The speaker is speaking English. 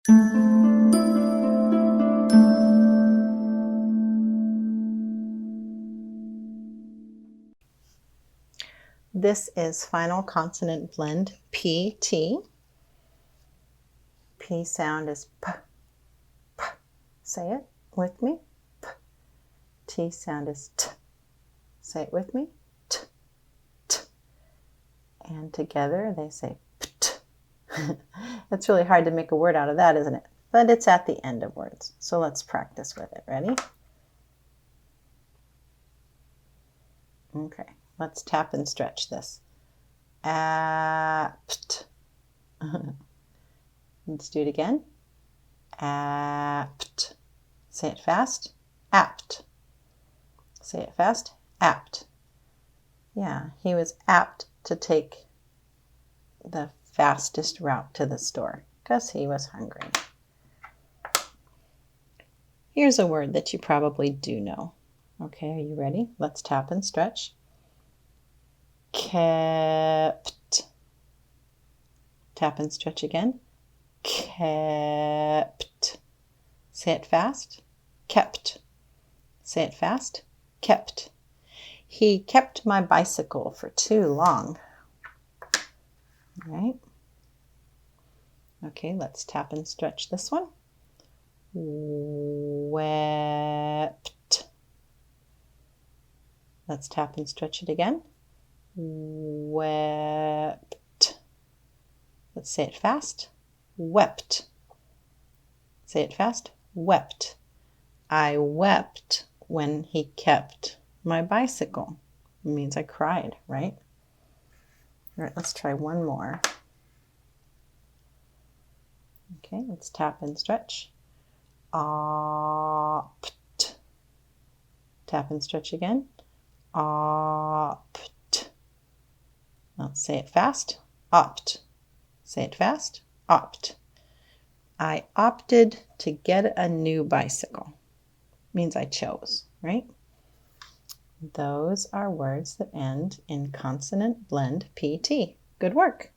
This is final consonant blend PT. P sound is P, P. Say it with me. P. T sound is T. Say it with me. T, T. And together they say Pt. It's really hard to make a word out of that, isn't it? But it's at the end of words. So let's practice with it. Ready? Okay, let's tap and stretch this. Apt. Let's do it again. Apt. Say it fast. Apt. Say it fast. Apt. Yeah, he was apt to take the fastest route to the store because he was hungry. Here's a word that you probably do know. Okay, are you ready? Let's tap and stretch. Kept. Tap and stretch again. Kept. Say it fast. Kept. Say it fast. Kept. He kept my bicycle for too long. All right. Okay, let's tap and stretch this one. Wept. Let's tap and stretch it again. Wept. Let's say it fast. Wept. Say it fast. Wept. I wept when he kept my bicycle. It means I cried, right? All right, let's try one more. Okay, let's tap and stretch. Opt. Tap and stretch again. Opt. Now say it fast. Opt. Say it fast. Opt. I opted to get a new bicycle. Means I chose, right? Those are words that end in consonant blend PT. Good work.